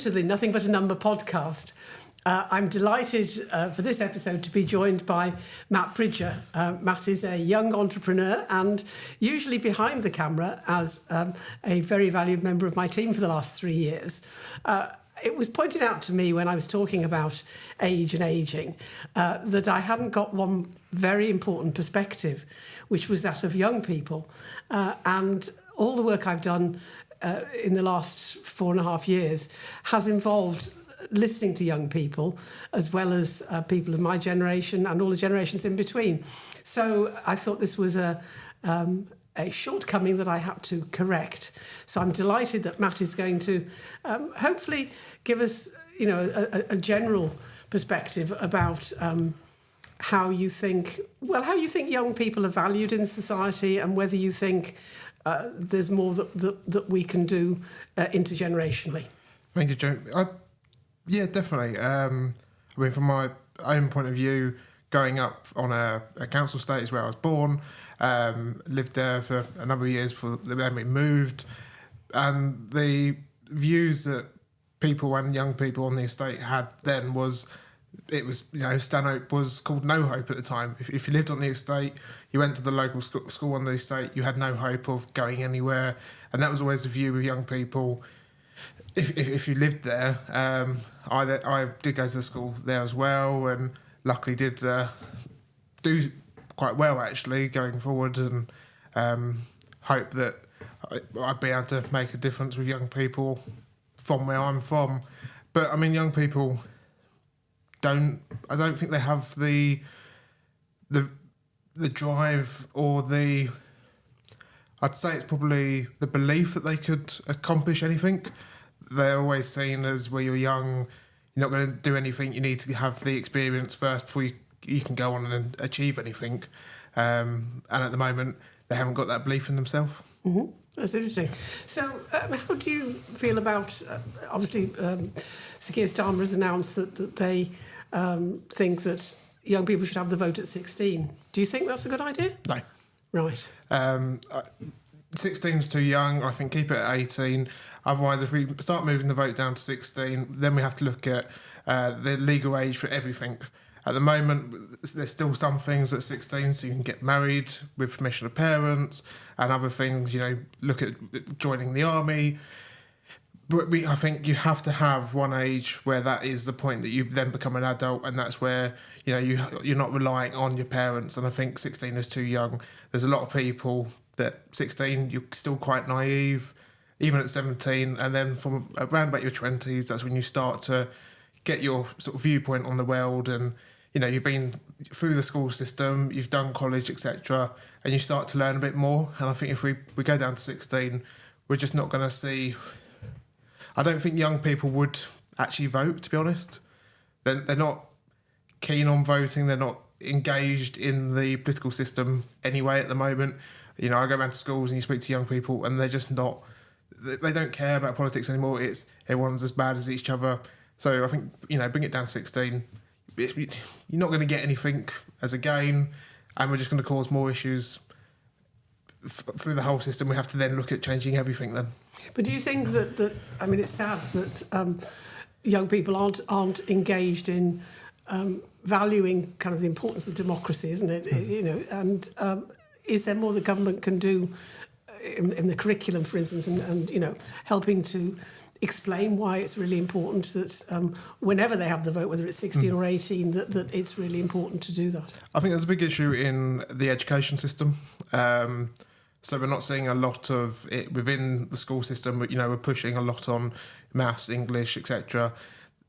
to the Nothing But a Number podcast. I'm delighted for this episode to be joined by Matt Bridger. Matt is a young entrepreneur and usually behind the camera as a very valued member of my team for the last 3 years. It was pointed out to me when I was talking about age and ageing that I hadn't got one very important perspective, which was that of young people. And all the work I've done in the last 4.5 years has involved listening to young people as well as people of my generation and all the generations in between. So I thought this was a shortcoming that I had to correct. So I'm delighted that Matt is going to hopefully give us, a general perspective about how you think young people are valued in society, and whether you think there's more that we can do intergenerationally. Thank you, Jo. Yeah, definitely. From my own point of view, growing up on a council estate is where I was born. Lived there for a number of years before then we moved, and the views that people and young people on the estate had then was Stanhope was called no hope at the time. If you lived on the estate, you went to the local school on the estate, you had no hope of going anywhere, and that was always the view of young people. If you lived there, I did go to the school there as well, and luckily did do quite well actually going forward, and hope that I'd be able to make a difference with young people from where I'm from. But I mean, young people I don't think they have the drive or I'd say it's probably the belief that they could accomplish anything. They're always seen as, where you're young, you're not going to do anything, you need to have the experience first before you can go on and achieve anything. And at the moment, they haven't got that belief in themselves. Mm-hmm. That's interesting. So how do you feel about, obviously, Sir Keir Starmer has announced that they think that young people should have the vote at 16. Do you think that's a good idea? No. Right. 16's too young. I think keep it at 18. Otherwise, if we start moving the vote down to 16, then we have to look at the legal age for everything. At the moment, there's still some things at 16, so you can get married with permission of parents, and other things, look at joining the army. But I think you have to have one age where that is the point that you then become an adult, and that's where you're not relying on your parents. And I think 16 is too young. There's a lot of people that 16 you're still quite naive, even at 17, and then from around about your 20s, that's when you start to get your sort of viewpoint on the world, and you've been through the school system, you've done college, etc., and you start to learn a bit more. And I think if we go down to 16, we're just not going to see. I don't think young people would actually vote, to be honest. They're not keen on voting. They're not engaged in the political system anyway at the moment. I go around to schools and you speak to young people, and they're just not. They don't care about politics anymore. It's everyone's as bad as each other. So I think bring it down to 16. You're not going to get anything as a gain, and we're just going to cause more issues through the whole system. We have to then look at changing everything then. But do you think that it's sad that young people aren't engaged in valuing kind of the importance of democracy, isn't it? And is there more the government can do in the curriculum, for instance, and helping to explain why it's really important that whenever they have the vote, whether it's 16 or 18, that it's really important to do that? I think there's a big issue in the education system. So we're not seeing a lot of it within the school system, but we're pushing a lot on maths, English, etc.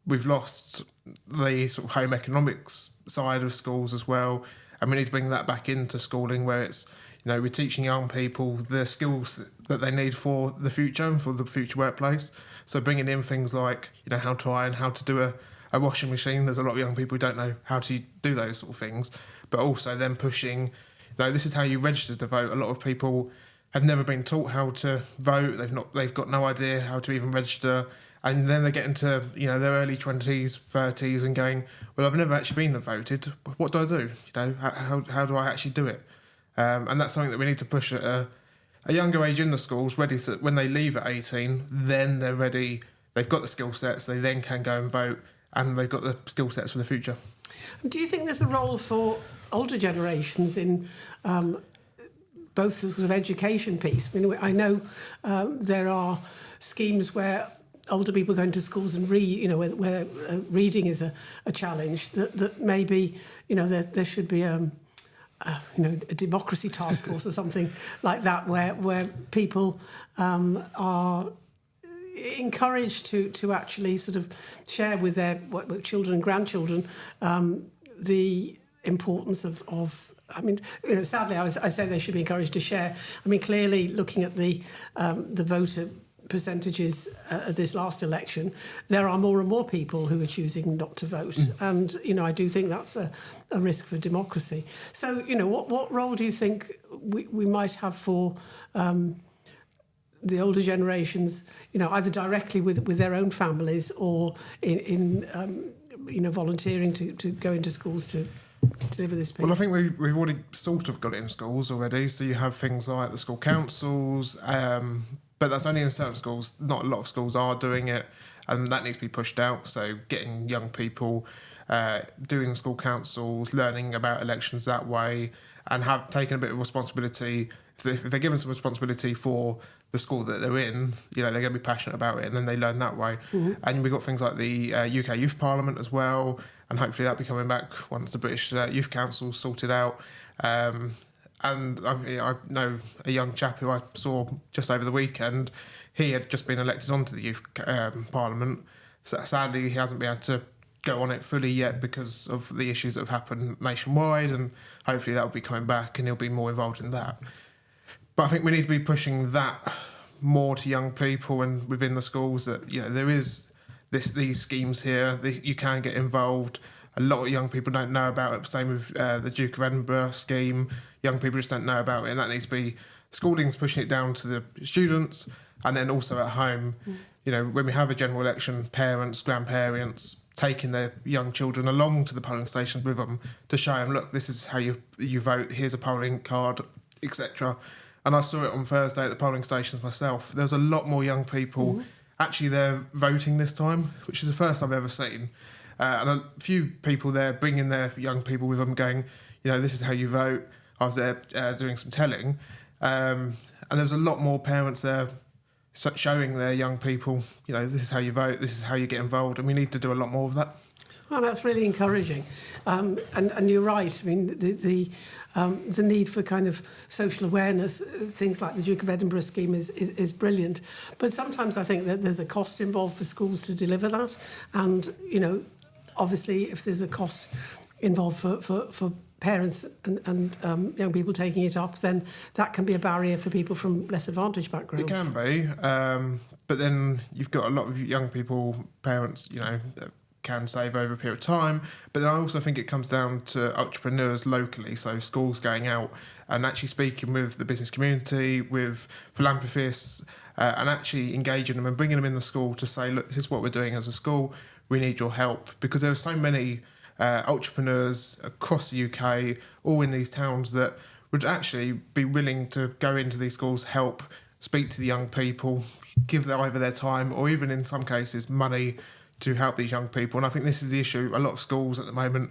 We've lost the sort of home economics side of schools as well, and we need to bring that back into schooling, where it's we're teaching young people the skills that they need for the future and for the future workplace. So bringing in things like how to iron, how to do a washing machine. There's a lot of young people who don't know how to do those sort of things, but also then pushing. This is how you register to vote. A lot of people have never been taught how to vote. They've got no idea how to even register, and then they get into their early 20s, 30s, and going, well, I've never actually been and voted. What do I do? How do I actually do it? And that's something that we need to push at a younger age in the schools, ready to when they leave at 18. Then they're ready. they've got the skill sets, they then can go and vote, and they've got the skill sets for the future. Do you think there's a role for older generations in both the sort of education piece? I mean, I know there are schemes where older people going to schools and read, where reading is a challenge, that maybe, there should be a democracy task force or something like that, where people are encouraged to actually sort of share with their children and grandchildren the importance of I mean, sadly, I say they should be encouraged to share. I mean, clearly, looking at the voter percentages at this last election, there are more and more people who are choosing not to vote, and I do think that's a risk for democracy. So, what role do you think we might have for the older generations? Either directly with their own families or in volunteering to go into schools to deliver this piece? Well, I think we've already sort of got it in schools already. So you have things like the school councils, but that's only in certain schools. Not a lot of schools are doing it, and that needs to be pushed out. So getting young people doing school councils, learning about elections that way, and have taken a bit of responsibility. If they're given some responsibility for the school that they're in, they're going to be passionate about it, and then they learn that way. Mm-hmm. And we've got things like the UK Youth Parliament as well, and hopefully that'll be coming back once the British Youth Council sorted out. And I know a young chap who I saw just over the weekend. He had just been elected onto the Youth Parliament. So sadly, he hasn't been able to go on it fully yet because of the issues that have happened nationwide, and hopefully that'll be coming back and he'll be more involved in that. But I think we need to be pushing that more to young people and within the schools, that there is these schemes here. You can get involved. A lot of young people don't know about it. Same with the Duke of Edinburgh scheme. Young people just don't know about it, and that needs to be schooling's pushing it down to the students, and then also at home. When we have a general election, parents, grandparents taking their young children along to the polling stations with them to show them, look, this is how you vote. Here's a polling card, etc. And I saw it on Thursday at the polling stations myself. There was a lot more young people actually there voting this time, which is the first I've ever seen. And a few people there bringing their young people with them going, this is how you vote. I was there doing some telling. And there's a lot more parents there showing their young people, this is how you vote, this is how you get involved. And we need to do a lot more of that. Well, that's really encouraging, and you're right. I mean, the need for kind of social awareness, things like the Duke of Edinburgh scheme is brilliant. But sometimes I think that there's a cost involved for schools to deliver that, and obviously, if there's a cost involved for parents and young people taking it up, then that can be a barrier for people from less advantaged backgrounds. It can be, but then you've got a lot of young people, parents, that can save over a period of time. But then I also think it comes down to entrepreneurs locally, so schools going out and actually speaking with the business community, with philanthropists, and actually engaging them and bringing them in the school to say, look, this is what we're doing as a school, we need your help. Because there are so many entrepreneurs across the UK, all in these towns, that would actually be willing to go into these schools, help, speak to the young people, give them either their time or even in some cases money to help these young people. And I think this is the issue. A lot of schools at the moment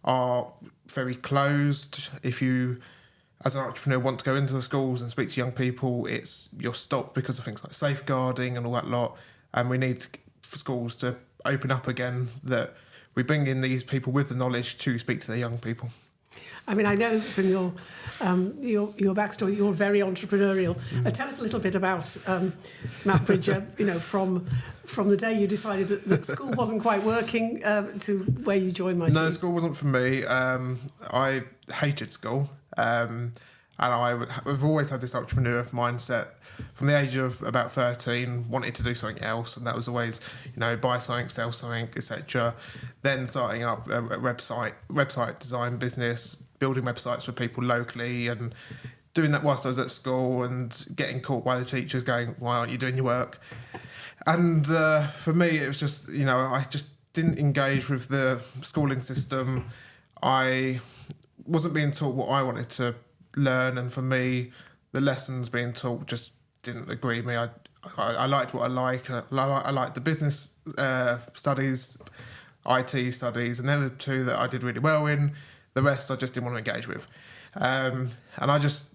are very closed. If you, as an entrepreneur, want to go into the schools and speak to young people, you're stopped because of things like safeguarding and all that lot. And we need for schools to open up again, that we bring in these people with the knowledge to speak to the young people. I mean, I know from your backstory, you're very entrepreneurial. Tell us a little bit about Matt Bridger. From the day you decided that school wasn't quite working to where you joined my team. No, school wasn't for me. I hated school, and I've always had this entrepreneur mindset. From the age of about 13, wanted to do something else, and that was always, buy something, sell something, etc. Then starting up a website design business, building websites for people locally, and doing that whilst I was at school, and getting caught by the teachers going, "Why aren't you doing your work?" And for me, it was just, I just didn't engage with the schooling system. I wasn't being taught what I wanted to learn, and for me, the lessons being taught just didn't agree with me. I liked what I like. I liked the business studies, IT studies, and they're the two that I did really well in. The rest I just didn't want to engage with, and I just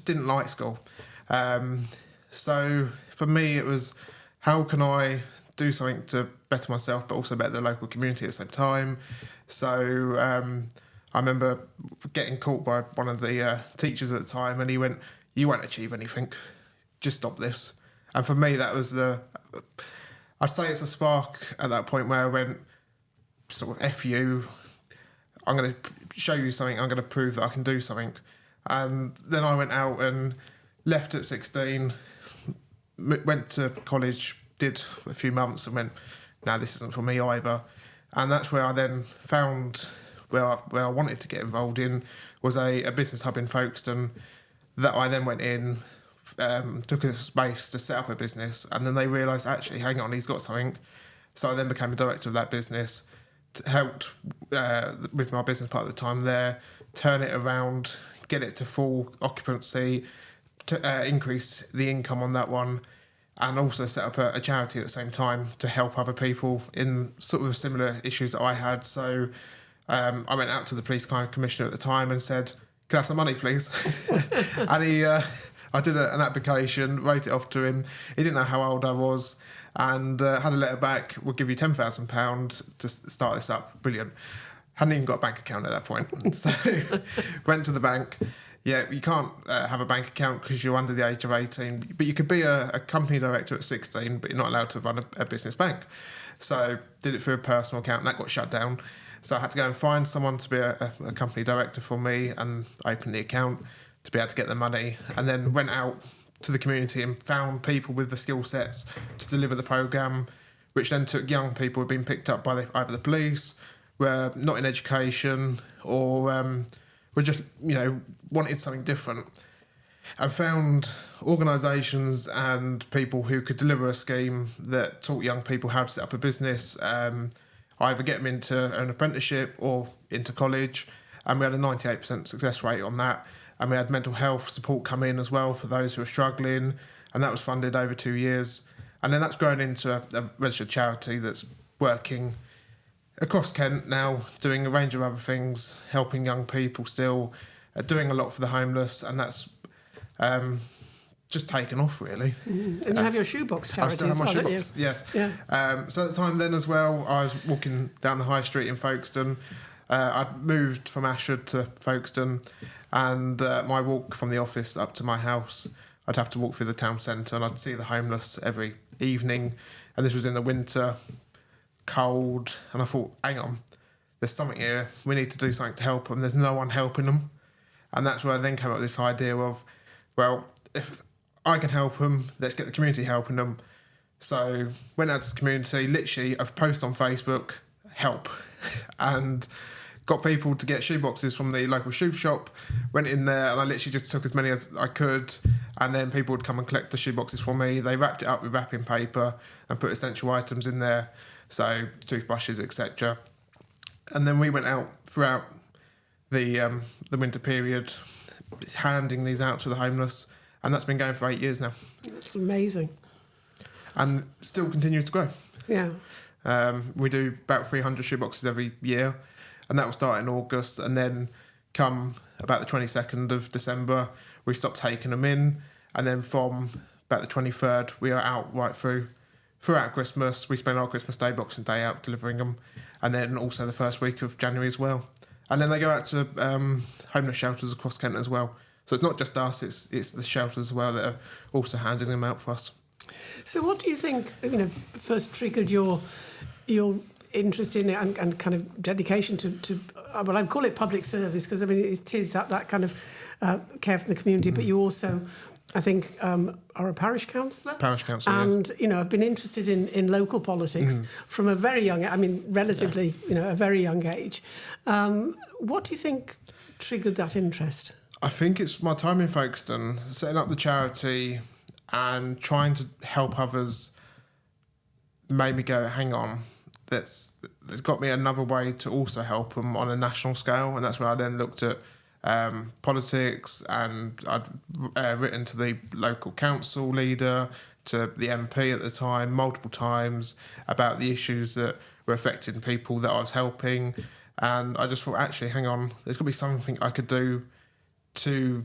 didn't like school. So for me, it was, how can I do something to better myself, but also better the local community at the same time? So I remember getting caught by one of the teachers at the time, and he went, "You won't achieve anything. Just stop this." And for me, that was I'd say it's a spark at that point where I went, sort of, F you, I'm going to show you something, I'm going to prove that I can do something. And then I went out and left at 16, went to college, did a few months and went, no, this isn't for me either. And that's where I then found where I wanted to get involved in, was a business hub in Folkestone that I then went in, took a space to set up a business, and then they realised, actually, hang on, he's got something. So I then became a director of that business, helped with my business part at the time there, turn it around, get it to full occupancy, increase the income on that one, and also set up a charity at the same time to help other people in sort of similar issues that I had. So I went out to the police crime commissioner at the time and said, "Can I have some money, please?" And I did an application, wrote it off to him. He didn't know how old I was, and had a letter back, "We'll give you £10,000 to start this up." Brilliant. Hadn't even got a bank account at that point. So went to the bank. Yeah, you can't have a bank account because you're under the age of 18, but you could be a company director at 16, but you're not allowed to run a business bank. So did it through a personal account, and that got shut down. So I had to go and find someone to be a company director for me and open the account to be able to get the money, and then went out to the community and found people with the skill sets to deliver the programme, which then took young people who had been picked up by either the police, were not in education, or were just, wanted something different, and found organisations and people who could deliver a scheme that taught young people how to set up a business, either get them into an apprenticeship or into college, and we had a 98% success rate on that. And we had mental health support come in as well for those who are struggling, and that was funded over 2 years. And then that's grown into a registered charity that's working across Kent now, doing a range of other things, helping young people still, doing a lot for the homeless, and that's just taken off, really. And you have your shoebox charity I still have my don't you? shoebox, yes. Yeah. So at the time then as well, I was walking down the high street in Folkestone. I'd moved from Ashford to Folkestone, and my walk from the office up to my house, I'd have to walk through the town centre, and I'd see the homeless every evening. And this was in the winter, cold, and I thought, hang on, there's something here. We need to do something to help them. There's no one helping them. And that's where I then came up with this idea of, well, if I can help them, let's get the community helping them. So went out to the community, literally a post on Facebook, help, and got people to get shoeboxes from the local shoe shop, went in there, and I literally just took as many as I could, and then people would come and collect the shoeboxes for me. They wrapped it up with wrapping paper and put essential items in there, so toothbrushes, etc. And then we went out throughout the winter period, handing these out to the homeless, and that's been going for 8 years now. That's amazing. And still continues to grow. Yeah. We do about 300 shoeboxes every year, and that will start in August, and then come about the 22nd of December, we stop taking them in, and then from about the 23rd, we are out right throughout Christmas. We spend our Christmas Day, Boxing Day out delivering them, and then also the first week of January as well. And then they go out to homeless shelters across Kent as well. So it's not just us, it's the shelters as well that are also handing them out for us. So what do you think, first triggered your interest in it and kind of dedication to well, I'd call it public service, because it is that kind of care for the community, but you also, I think, are a parish councillor. Parish councillor, and I've been interested in local politics from a very young, relatively, a very young age. What do you think triggered that interest? I think it's my time in Folkestone, setting up the charity and trying to help others, made me go, hang on, there's got me another way to also help them on a national scale. And that's where I then looked at politics, and I'd written to the local council leader, to the MP at the time, multiple times about the issues that were affecting people that I was helping. And I just thought, actually, hang on, there's got to be something I could do to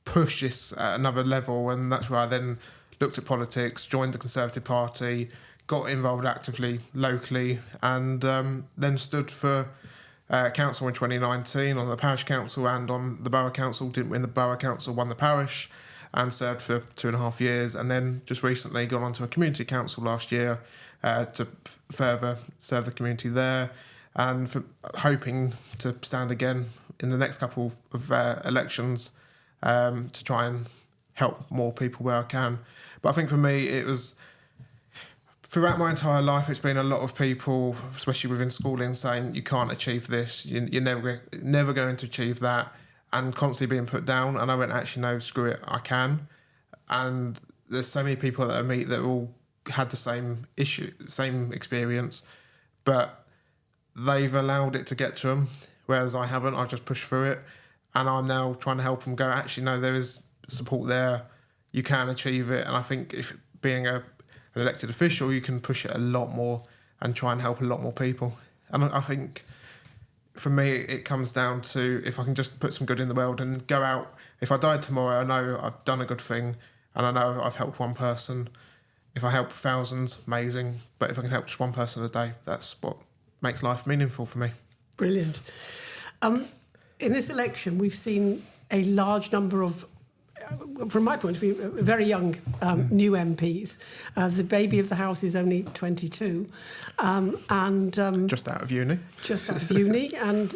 push this at another level. And that's where I then looked at politics, joined the Conservative Party, got involved actively locally, and then stood for council in 2019 on the parish council and on the borough council. Didn't win the borough council, won the parish, and served for 2.5 years. And then just recently got onto a community council last year to further serve the community there, and hoping to stand again in the next couple of elections to try and help more people where I can. But I think for me, it was, throughout my entire life, it's been a lot of people, especially within schooling, saying you can't achieve this, you're never going to achieve that, and constantly being put down. And I went, actually, no, screw it, I can. And there's so many people that I meet that all had the same issue, same experience, but they've allowed it to get to them, whereas I haven't. I've just pushed through it, and I'm now trying to help them go, actually, no, there is support there, you can achieve it. And I think if being an elected official, you can push it a lot more and try and help a lot more people. And I think for me, it comes down to, if I can just put some good in the world and go out, if I died tomorrow, I know I've done a good thing, and I know I've helped one person. If I help thousands, amazing. But if I can help just one person a day, that's what makes life meaningful for me. Brilliant. In this election, we've seen a large number of, from my point of view, very young new MPs. The baby of the house is only 22, and just out of uni. Just out of uni, and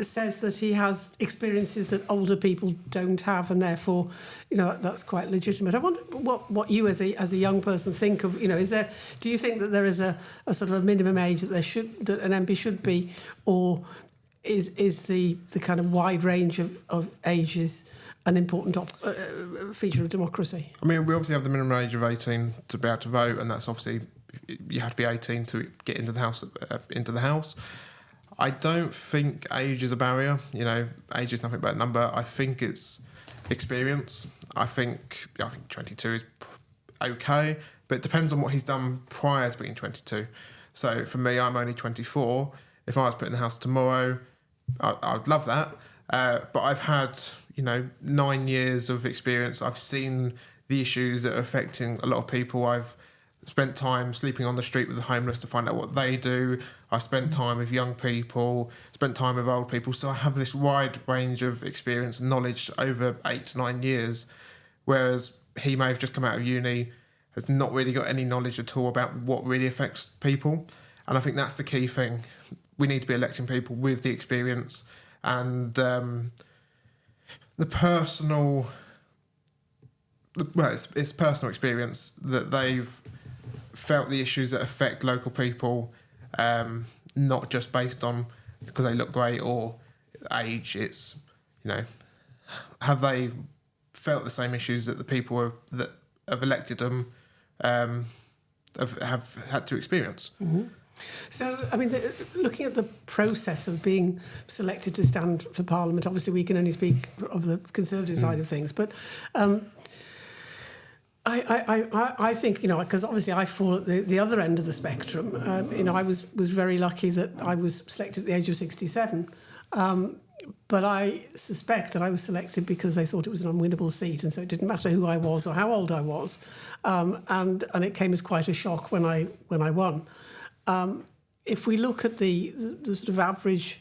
says that he has experiences that older people don't have, and therefore, that's quite legitimate. I wonder what you, as a young person, think of. Do you think that there is a sort of a minimum age that an MP should be, or is the kind of wide range of ages an important feature of democracy? I mean, we obviously have the minimum age of 18 to be able to vote, and that's obviously, you have to be 18 to get into the house. I don't think age is a barrier. Age is nothing but a number. I think it's experience. I think 22 is okay, but it depends on what he's done prior to being 22. So for me, I'm only 24. If I was put in the house tomorrow, I'd love that. But I've had 9 years of experience. I've seen the issues that are affecting a lot of people. I've spent time sleeping on the street with the homeless to find out what they do. I've spent time with young people, spent time with old people. So I have this wide range of experience and knowledge over 8 to 9 years, whereas he may have just come out of uni, has not really got any knowledge at all about what really affects people. And I think that's the key thing. We need to be electing people with the experience and the personal... it's personal experience that they've felt the issues that affect local people, not just based on because they look great or age. It's, have they felt the same issues that the people that have elected them have had to experience? Mm-hmm. So, I mean, looking at the process of being selected to stand for Parliament, obviously we can only speak of the Conservative side of things, but I think, because obviously I fall at the other end of the spectrum. I was very lucky that I was selected at the age of 67. But I suspect that I was selected because they thought it was an unwinnable seat, and so it didn't matter who I was or how old I was. And it came as quite a shock when I won. If we look at the sort of average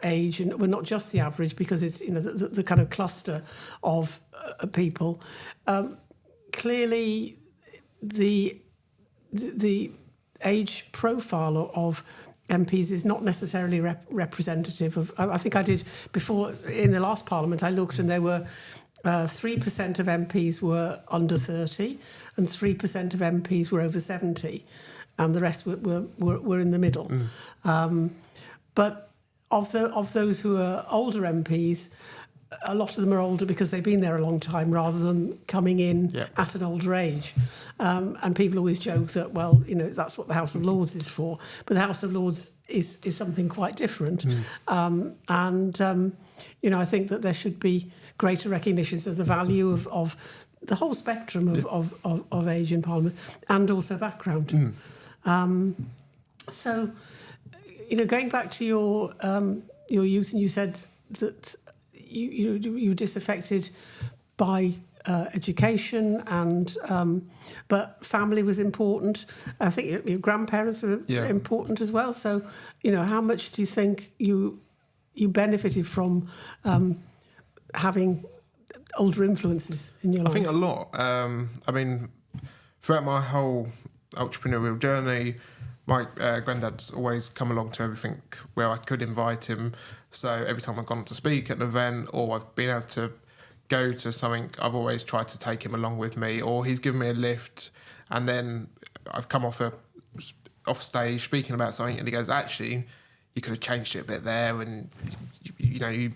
age, and well, not just the average, because it's the kind of cluster of people, clearly the age profile of MPs is not necessarily representative of... I think I did before, in the last Parliament, I looked and there were 3% of MPs were under 30 and 3% of MPs were over 70, and the rest were in the middle. But of those who are older MPs, a lot of them are older because they've been there a long time rather than coming in Yeah. at an older age. And people always joke that, well, you know, that's what the House of Lords is for. But the House of Lords is something quite different. You know, I think that there should be greater recognitions of the value of the whole spectrum of age in Parliament and also background. So, you know, going back to your youth, and you said that you were disaffected by education, and but family was important. I think your grandparents were important as well. So, you know, how much do you think you benefited from having older influences in your life? I think a lot. I mean, throughout my whole entrepreneurial journey, my granddad's always come along to everything where I could invite him. So every time I've gone to speak at an event or I've been able to go to something, I've always tried to take him along with me, or he's given me a lift, and then I've come off stage speaking about something, and he goes, "Actually, you could have changed it a bit there, and you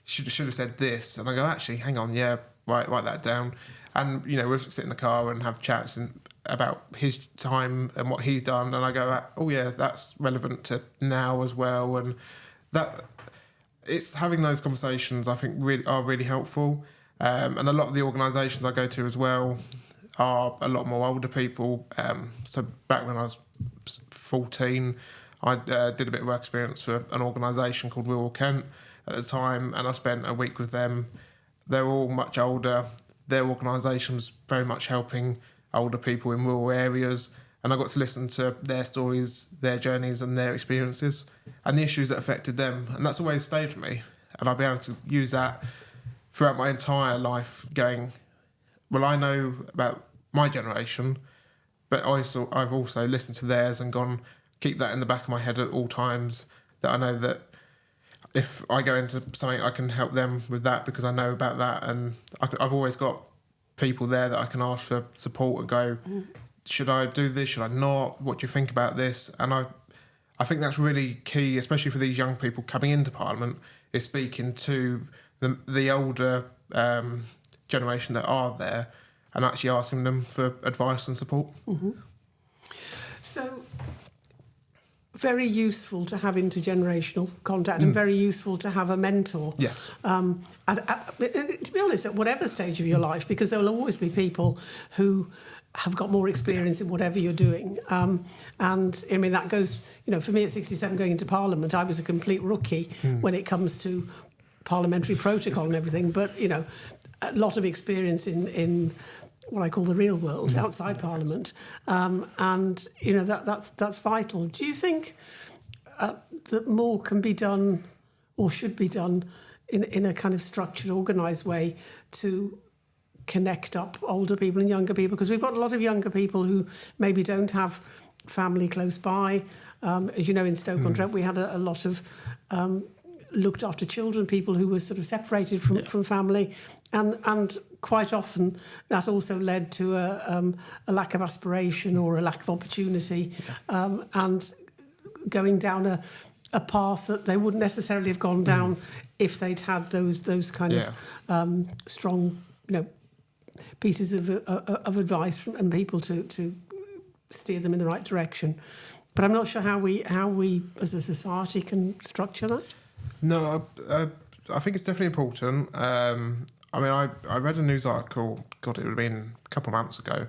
should have said this." And I go, "Actually, hang on, yeah, write that down." And you know, we'll sit in the car and have chats about his time and what he's done, and I go, "Oh yeah, that's relevant to now as well." And that it's having those conversations, I think, are really helpful. And a lot of the organisations I go to as well are a lot more older people. So back when I was 14, I did a bit of work experience for an organisation called Rural Kent at the time, and I spent a week with them. They're all much older. Their organisation was very much helping older people in rural areas, and I got to listen to their stories, their journeys and their experiences and the issues that affected them, and that's always stayed with me. And I'll be able to use that throughout my entire life, going, well, I know about my generation, but I've also listened to theirs and gone, keep that in the back of my head at all times, that I know that if I go into something, I can help them with that because I know about that. And I've always got people there that I can ask for support and go, should I do this? Should I not? What do you think about this? And I think that's really key, especially for these young people coming into Parliament, is speaking to the older generation that are there and actually asking them for advice and support. Mm-hmm. So, very useful to have intergenerational contact and very useful to have a mentor. Yes. And to be honest, at whatever stage of your life, because there will always be people who have got more experience in whatever you're doing. And I mean, that goes, you know, for me at 67 going into Parliament, I was a complete rookie when it comes to parliamentary protocol and everything. But, you know, a lot of experience in what I call the real world outside Parliament. And, you know, that's vital. Do you think that more can be done or should be done in a kind of structured, organised way to connect up older people and younger people? Because we've got a lot of younger people who maybe don't have family close by. As you know, in Stoke-on-Trent, we had a lot of looked after children, people who were sort of separated from family. And quite often that also led to a lack of aspiration or a lack of opportunity and going down a path that they wouldn't necessarily have gone down if they'd had those kind of strong, you know, pieces of advice and people to steer them in the right direction. But I'm not sure how we as a society can structure that. No, I think it's definitely important. I mean, I read a news article, God, it would have been a couple of months ago,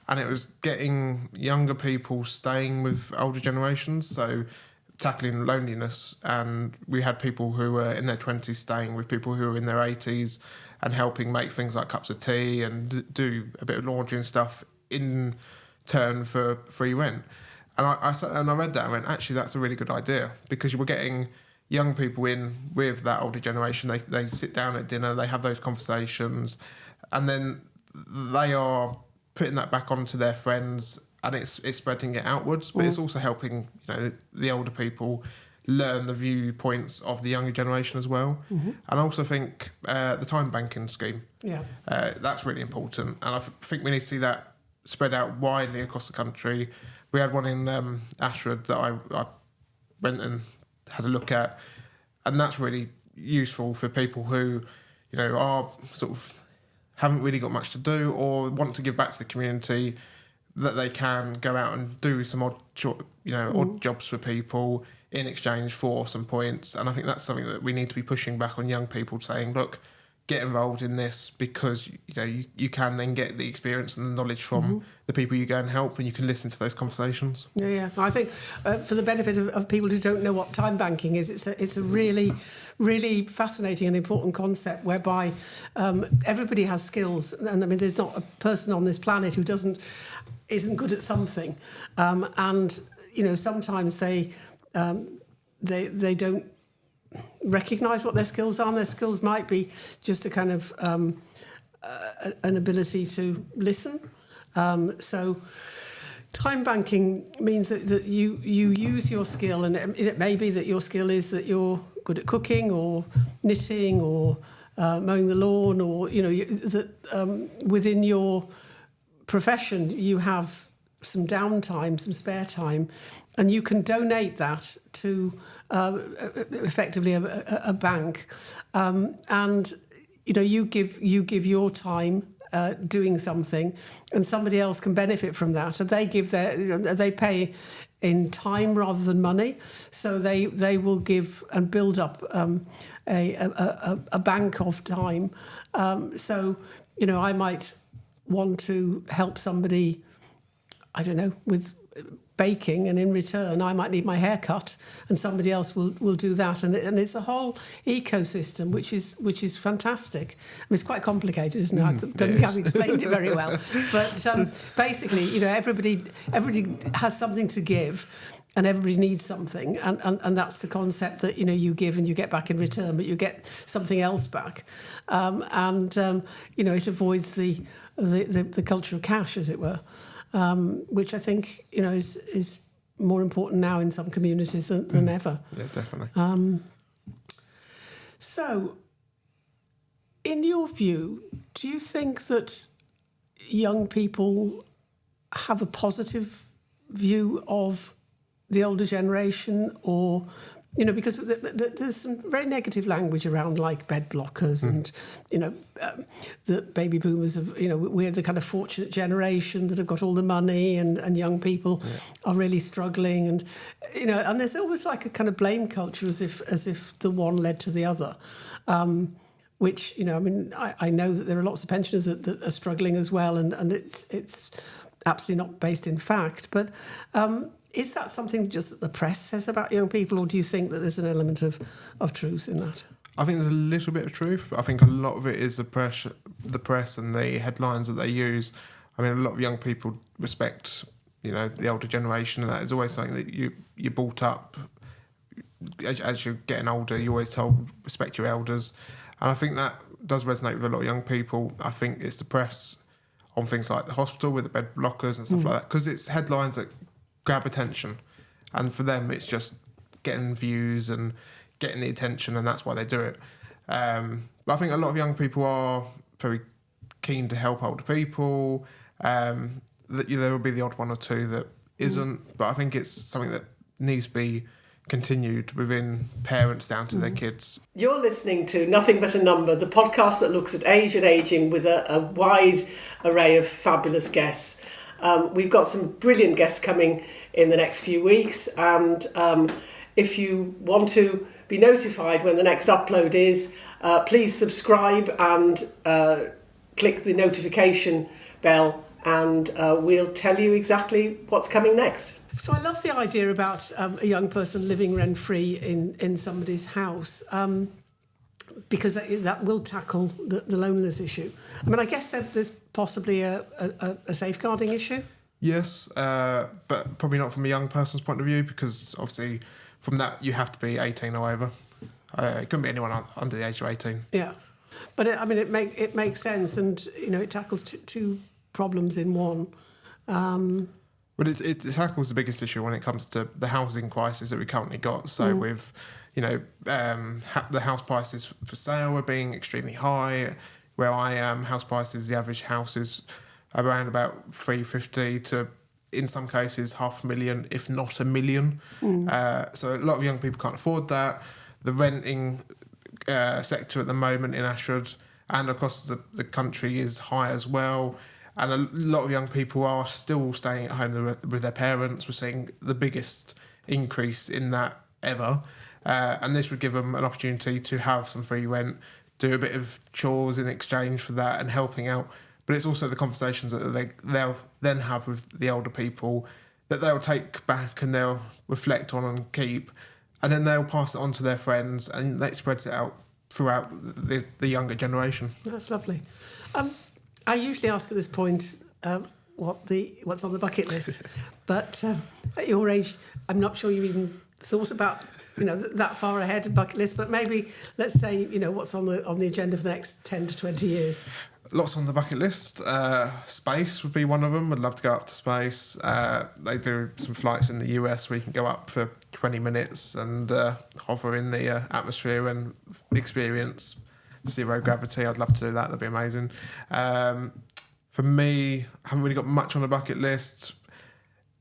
and it was getting younger people staying with older generations, so tackling loneliness. And we had people who were in their 20s staying with people who were in their 80s and helping make things like cups of tea and do a bit of laundry and stuff in turn for free rent. And I read that and went, actually, that's a really good idea, because you were getting young people in with that older generation. They sit down at dinner, they have those conversations, and then they are putting that back onto their friends, and it's spreading it outwards. But it's also helping, you know, the older people learn the viewpoints of the younger generation as well. And I also think the time banking scheme, that's really important, and I think we need to see that spread out widely across the country. We had one in Ashford that I went and had a look at, and that's really useful for people who are sort of haven't really got much to do or want to give back to the community, that they can go out and do some odd jobs for people in exchange for some points. And I think that's something that we need to be pushing back on young people, saying, look, get involved in this, because you can then get the experience and the knowledge from the people you go and help, and you can listen to those conversations. Yeah. I think for the benefit of people who don't know what time banking is, it's a really, really fascinating and important concept whereby everybody has skills, and I mean there's not a person on this planet who isn't good at something, and sometimes they don't recognise what their skills are. And their skills might be just a kind of an ability to listen. So time banking means that you use your skill, and it may be that your skill is that you're good at cooking or knitting or mowing the lawn, or that within your profession you have some downtime, some spare time, and you can donate that to effectively a bank, and you give your time doing something, and somebody else can benefit from that, and they give they pay in time rather than money, so they will give and build up a bank of time. So I might want to help somebody, I don't know, with baking, and in return I might need my hair cut, and somebody else will do that, and it's a whole ecosystem which is fantastic. I mean, it's quite complicated, isn't it? I don't think I've explained it very well, but basically everybody has something to give, and everybody needs something, and that's the concept, that you give and you get back in return, but you get something else back, and it avoids the culture of cash, as it were. Which I think is more important now in some communities than ever. Yeah, definitely. So, in your view, do you think that young people have a positive view of the older generation, or because there's some very negative language around, like bed blockers, and the baby boomers have, we're the kind of fortunate generation that have got all the money, and young people are really struggling, and and there's always like a kind of blame culture, as if the one led to the other, which I know that there are lots of pensioners that are struggling as well, and it's absolutely not based in fact, but. Is that something just that the press says about young people, or do you think that there's an element of truth in that? I think there's a little bit of truth, but I think a lot of it is the press and the headlines that they use. I mean, a lot of young people respect, the older generation, and that is always something that you're brought up. As you're getting older, you're always told, respect your elders. And I think that does resonate with a lot of young people. I think it's the press on things like the hospital with the bed blockers and stuff like that, because it's headlines that grab attention, and for them it's just getting views and getting the attention, and that's why they do it. But I think a lot of young people are very keen to help older people. There will be the odd one or two that isn't, but I think it's something that needs to be continued within parents down to their kids. You're listening to Nothing But a Number, the podcast that looks at age and ageing with a wide array of fabulous guests. We've got some brilliant guests coming in the next few weeks, and if you want to be notified when the next upload is, please subscribe and click the notification bell, and we'll tell you exactly what's coming next. So I love the idea about a young person living rent-free in somebody's house, because that will tackle the loneliness issue. I mean, I guess there's possibly a safeguarding issue. Yes, but probably not from a young person's point of view, because obviously from that you have to be 18 or over. It couldn't be anyone under the age of 18. Yeah, but it makes sense, and it tackles two problems in one. But it tackles the biggest issue when it comes to the housing crisis that we currently got. So with the house prices for sale are being extremely high. Where I am, house prices, the average house is around about 350 to, in some cases, 500,000, if not $1 million. So a lot of young people can't afford that. The renting sector at the moment in Ashford and across the country is high as well. And a lot of young people are still staying at home with their parents. We're seeing the biggest increase in that ever. And this would give them an opportunity to have some free rent, do a bit of chores in exchange for that and helping out. But it's also the conversations that they'll then have with the older people that they'll take back and they'll reflect on and keep. And then they'll pass it on to their friends and that spreads it out throughout the younger generation. That's lovely. I usually ask at this point what's on the bucket list, but at your age, I'm not sure you even thought about that far ahead of bucket list. But maybe let's say what's on the agenda for the next 10 to 20 years. Lots on the bucket list. Space would be one of them. I'd love to go up to space. They do some flights in the US where you can go up for 20 minutes and hover in the atmosphere and experience zero gravity. I'd love to do that. That'd be amazing. For me, I haven't really got much on the bucket list.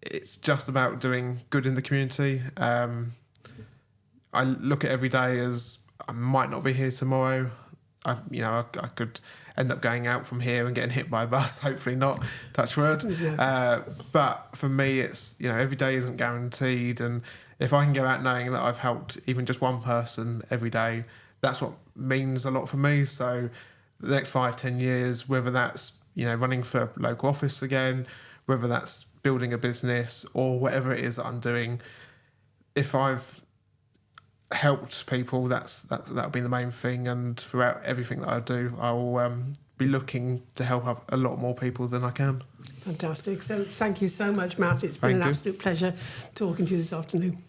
It's just about doing good in the community. I look at every day as I might not be here tomorrow. I could end up going out from here and getting hit by a bus. Hopefully not. Touch wood. But for me, it's every day isn't guaranteed, and if I can go out knowing that I've helped even just one person every day, that's what means a lot for me. So the next 5-10 years, whether that's running for local office again, whether that's building a business or whatever it is that I'm doing, if I've helped people, that'll be the main thing. And throughout everything that I do, I'll be looking to help out a lot more people than I can. Fantastic. So thank you so much, Matt. It's been an absolute pleasure talking to you this afternoon.